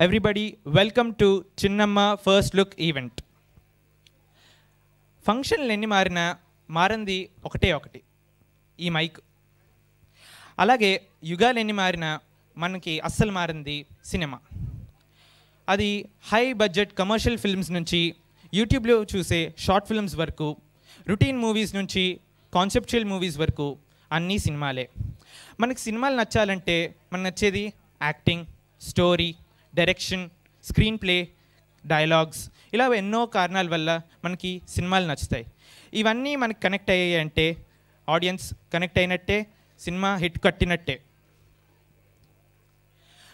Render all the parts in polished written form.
Everybody, welcome to Chinnamma First Look event. ఫంక్షన్లు ఎన్ని మారినా మారింది ఒకటి ఈ మైక్. అలాగే యుగాలు ఎన్ని మారినా మనకి అస్సలు మారింది సినిమా. అది హై బడ్జెట్ కమర్షియల్ ఫిల్మ్స్ నుంచి యూట్యూబ్లో చూసే షార్ట్ ఫిల్మ్స్ వరకు, రొటీన్ మూవీస్ నుంచి కాన్సెప్చువల్ మూవీస్ వరకు అన్నీ సినిమాలే. మనకి సినిమాలు నచ్చాలంటే మనకు నచ్చేది acting, story, direction, screen play, dialogues, ఇలా ఎన్నో కారణాల వల్ల మనకి సినిమాలు నచ్చుతాయి. ఇవన్నీ మనకి కనెక్ట్ అయ్యాయి అంటే ఆడియన్స్ కనెక్ట్ అయినట్టే, సినిమా హిట్ కట్టినట్టే.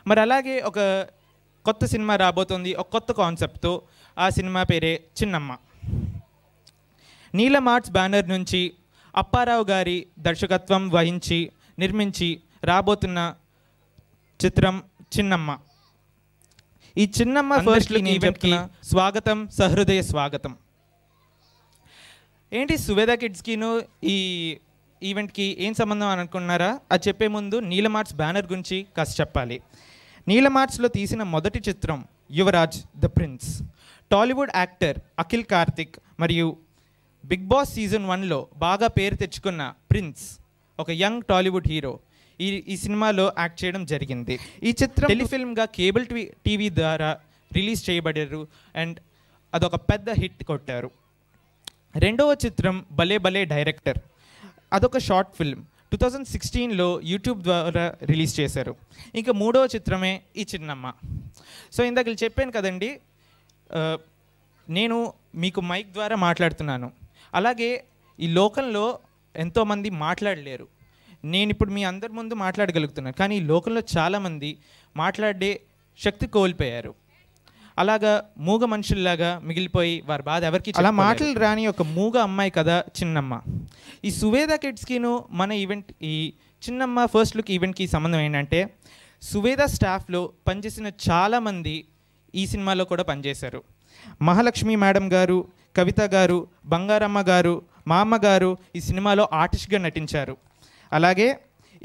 మరి అలాగే ఒక కొత్త సినిమా రాబోతుంది ఒక కొత్త కాన్సెప్ట్తో. ఆ సినిమా పేరే చిన్నమ్మ. నీలం ఆర్ట్స్ బ్యానర్ నుంచి అప్పారావు గారి దర్శకత్వం వహించి నిర్మించి రాబోతున్న చిత్రం చిన్నమ్మ. ఈ చిన్నమ్మ ఫస్ట్ లుక్ ఈవెంట్కి స్వాగతం, సహృదయ స్వాగతం. ఏంటి సువేద కిడ్స్కిను ఈ ఈవెంట్కి ఏం సంబంధం అని అనుకున్నారా? అది చెప్పే ముందు నీలం ఆర్ట్స్ బ్యానర్ గురించి కాస్త చెప్పాలి. నీలం ఆర్ట్స్లో తీసిన మొదటి చిత్రం Yuvraj the prince. Tollywood actor Akhil Karthik మరియు బిగ్ బాస్ సీజన్ 1లో బాగా పేరు తెచ్చుకున్న ప్రిన్స్ ఒక యంగ్ టాలీవుడ్ హీరో ఈ సినిమాలో యాక్ట్ చేయడం జరిగింది. ఈ చిత్రం టెలిఫిల్మ్గా కేబుల్ టీవీ ద్వారా రిలీజ్ చేయబడారు అండ్ అదొక పెద్ద హిట్ కొట్టారు. రెండవ చిత్రం భలే భలే డైరెక్టర్. అదొక షార్ట్ ఫిల్మ్ 2016లో యూట్యూబ్ ద్వారా రిలీజ్ చేశారు. ఇంకా మూడవ చిత్రమే ఈ చిన్నమ్మ. సో ఇందాక చెప్పాను కదండి, నేను మీకు మైక్ ద్వారా మాట్లాడుతున్నాను. అలాగే ఈ లోకంలో ఎంతోమంది మాట్లాడలేరు. నేను ఇప్పుడు మీ అందరి ముందు మాట్లాడగలుగుతున్నాను, కానీ ఈ లోకంలో చాలామంది మాట్లాడే శక్తి కోల్పోయారు. అలాగా మూగ మనుషుల్లాగా మిగిలిపోయి వారి బాధ ఎవరికి అలా మాటలు రాని ఒక మూగ అమ్మాయి కదా చిన్నమ్మ. ఈ సువేద కిడ్స్కిను మన ఈవెంట్, ఈ చిన్నమ్మ ఫస్ట్ లుక్ ఈవెంట్కి సంబంధం ఏంటంటే, సువేద స్టాఫ్లో పనిచేసిన చాలామంది ఈ సినిమాలో కూడా పనిచేశారు. మహాలక్ష్మి మేడం గారు, కవిత గారు, బంగారమ్మ గారు, మా అమ్మగారు ఈ సినిమాలో ఆర్టిస్ట్గా నటించారు. అలాగే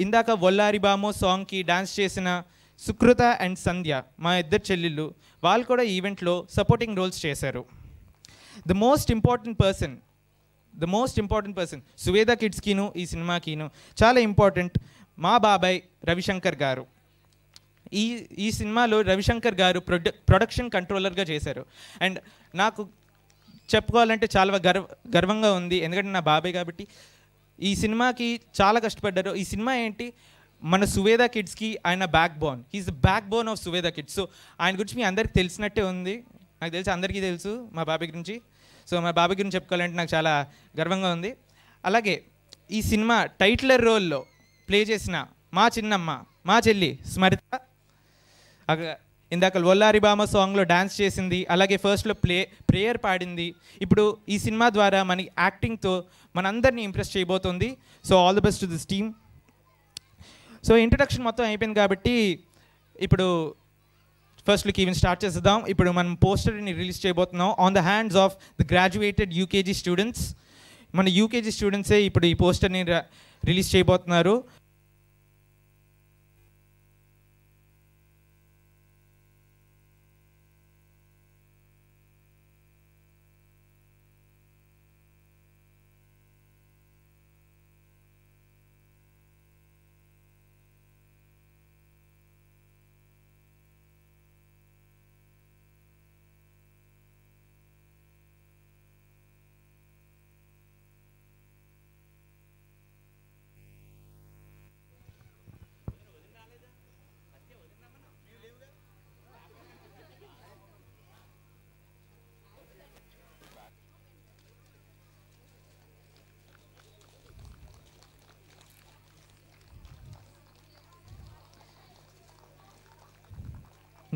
ఇందాక వొల్లారి బామో సాంగ్కి డాన్స్ చేసిన సుకృత అండ్ సంధ్య, మా ఇద్దరు చెల్లెళ్ళు, వాళ్ళు కూడా ఈవెంట్లో సపోర్టింగ్ రోల్స్ చేశారు. ద మోస్ట్ ఇంపార్టెంట్ పర్సన్ సువేద కిడ్స్కిను ఈ సినిమాకిను చాలా ఇంపార్టెంట్ మా బాబాయ్ రవిశంకర్ గారు. ఈ సినిమాలో రవిశంకర్ గారు ప్రొడక్షన్ కంట్రోలర్గా చేశారు. అండ్ నాకు చెప్పుకోవాలంటే చాలా గర్వంగా ఉంది, ఎందుకంటే నా బాబాయ్ కాబట్టి. ఈ సినిమాకి చాలా కష్టపడ్డారు. ఈ సినిమా ఏంటి, మన సువేద కిడ్స్కి ఆయన backbone. He is the backbone of Suveda kids. So ఆయన గురించి మీ అందరికీ తెలిసినట్టే ఉంది. నాకు తెలిసి అందరికీ తెలుసు మా బాబాయ్ గురించి. సో మా బాబాయ్ గురించి చెప్పుకోవాలంటే నాకు చాలా గర్వంగా ఉంది. అలాగే ఈ సినిమా టైటిలర్ రోల్లో ప్లే చేసిన మా చిన్నమ్మ, మా చెల్లి స్మరిత, ఇందాక వొల్లారి బామ సాంగ్లో డ్యాన్స్ చేసింది, అలాగే ఫస్ట్లో ప్రేయర్ పాడింది. ఇప్పుడు ఈ సినిమా ద్వారా మనకి యాక్టింగ్తో మనందరినీ ఇంప్రెస్ చేయబోతుంది. So all the best to this team. So introduction మొత్తం అయిపోయింది కాబట్టి ఇప్పుడు ఫస్ట్ లుక్ ఈవెంట్ స్టార్ట్ చేద్దాం. ఇప్పుడు మనం పోస్టర్ని రిలీజ్ చేయబోతున్నాం on the hands of the graduated UKG students. మన యూకేజీ స్టూడెంట్సే ఇప్పుడు ఈ పోస్టర్ని రిలీజ్ చేయబోతున్నారు.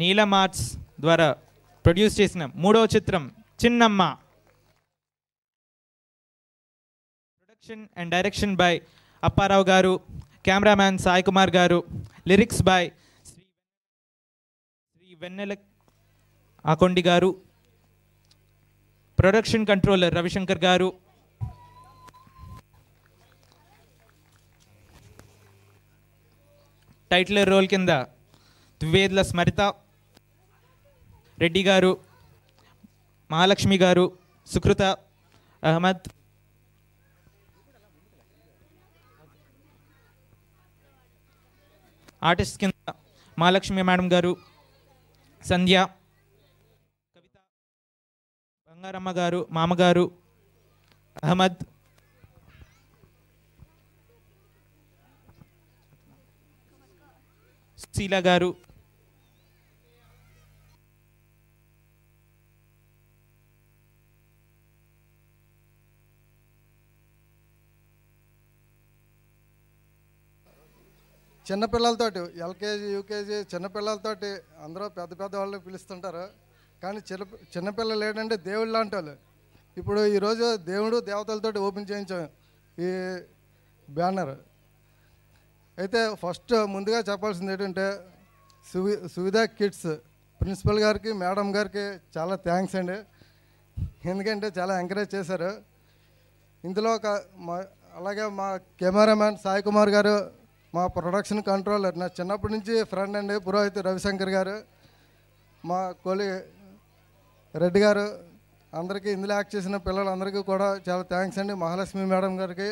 నీలం ఆర్ట్స్ ద్వారా ప్రొడ్యూస్ చేసిన మూడవ చిత్రం చిన్నమ్మ. Production and direction by Apparao గారు, కెమెరామ్యాన్ సాయి కుమార్ గారు, లిరిక్స్ బై శ్రీ వెన్నెల ఆకొండి గారు, ప్రొడక్షన్ కంట్రోలర్ రవిశంకర్ గారు, టైటిల్ రోల్ కింద ద్వివేదుల స్మరిత, రెడ్డి గారు, మహాలక్ష్మి గారు, సుకృత, అహ్మద్, ఆర్టిస్ట్ కింద మహాలక్ష్మి మేడం గారు, సంధ్య, కవిత, బంగారమ్మ గారు, మామగారు, అహ్మద్, శీల గారు, చిన్నపిల్లలతోటి ఎల్కేజీ యూకేజీ చిన్నపిల్లలతోటి అందరూ పెద్ద పెద్ద వాళ్ళు పిలుస్తుంటారు. కానీ చిన్నపిల్లలు ఏంటంటే దేవుళ్ళు లాంటి వాళ్ళు. ఇప్పుడు ఈరోజు దేవుడు దేవతలతోటి ఓపెన్ చేయించాం ఈ బ్యానర్. అయితే ఫస్ట్ ముందుగా చెప్పాల్సింది ఏంటంటే సువిధా కిడ్స్ ప్రిన్సిపల్ గారికి, మేడం గారికి చాలా థ్యాంక్స్ అండి. ఎందుకంటే చాలా ఎంకరేజ్ చేశారు. ఇందులో అలాగే మా కెమెరామ్యాన్ సాయి కుమార్ గారు, మా ప్రొడక్షన్ కంట్రోలర్, నా చిన్నప్పటి నుంచి ఫ్రెండ్ అండి పురోహిత్ రవిశంకర్ గారు, మా కొలి రెడ్డి గారు, అందరికీ ఇందులో యాక్ట్ చేసిన పిల్లలందరికీ కూడా చాలా థ్యాంక్స్ అండి. మహాలక్ష్మి మేడం గారికి,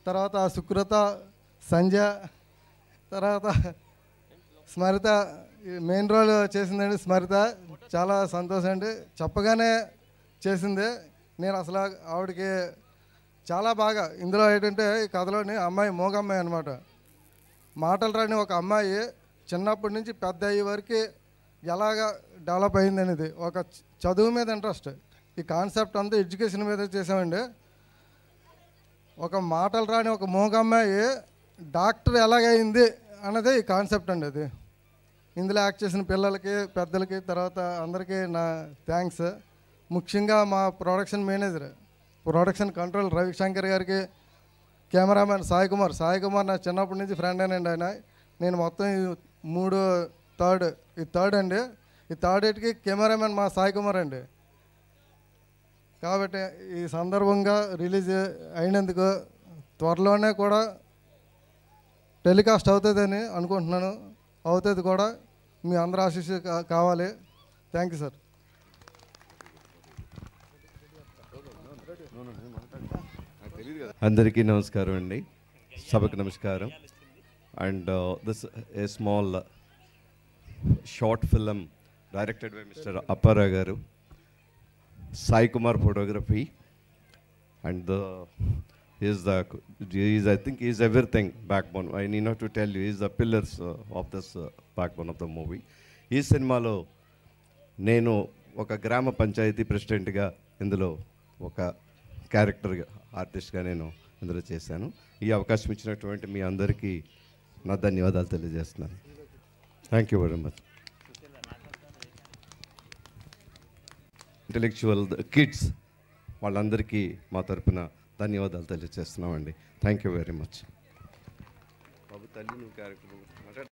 తర్వాత సుకృత, సంజయ్, తర్వాత స్మరిత మెయిన్ రోల్ చేసిందండి. స్మరిత చాలా సంతోషం అండి, చెప్పగానే చేసింది. నేను అసలు ఆవిడకి చాలా బాగా ఇందులో ఏంటంటే ఈ కథలోని అమ్మాయి మూగమ్మాయి అనమాట. మాటలు రాని ఒక అమ్మాయి చిన్నప్పటి నుంచి పెద్ద అయ్యే వరకు ఎలాగా డెవలప్ అయింది అనేది, ఒక చదువు మీద ఇంట్రెస్ట్. ఈ కాన్సెప్ట్ అంతా ఎడ్యుకేషన్ మీద చేసామండి. ఒక మాటలు రాని ఒక మూగమ్మాయి డాక్టర్ ఎలాగైంది అన్నది ఈ కాన్సెప్ట్ అండి. అది ఇందులో యాక్ట్ చేసిన పిల్లలకి, పెద్దలకి, తర్వాత అందరికీ నా థ్యాంక్స్. ముఖ్యంగా మా production manager, production control Ravishankar గారికి, కెమెరామ్యాన్ సాయి కుమార్ నా చిన్నప్పటి నుంచి ఫ్రెండ్ అండి ఆయన. నేను మొత్తం ఈ థర్డ్ అండి. ఈ థర్డ్ ఎయిట్కి కెమెరామ్యాన్ మా సాయి కుమార్ అండి. కాబట్టి ఈ సందర్భంగా రిలీజ్ అయినందుకు త్వరలోనే కూడా టెలికాస్ట్ అవుతుందని అనుకుంటున్నాను. అవుతుంది కూడా. మీ అందరూ ఆశీస్సు కావాలి. Thank you sir. అందరికీ నమస్కారం అండి, సభకు నమస్కారం. And this a small short film directed by mister Appara garu, Sai Kumar photography, and I think he is everything, backbone. I need not to tell you, he is the pillars of this backbone of the movie. ఈ సినిమాలో నేను ఒక గ్రామ పంచాయతీ ప్రెసిడెంట్గా ఇందులో ఒక క్యారెక్టర్గా ఆర్టిస్ట్గా నేను ఇందులో చేశాను. ఈ అవకాశం ఇచ్చినటువంటి మీ అందరికీ నా ధన్యవాదాలు తెలియజేస్తున్నాను. Thank you very much. Intellectual kids వాళ్ళందరికీ మా తరపున ధన్యవాదాలు తెలియజేస్తున్నామండి. Thank you very much. బాబు తల్లి నువ్వు క్యారెక్టర్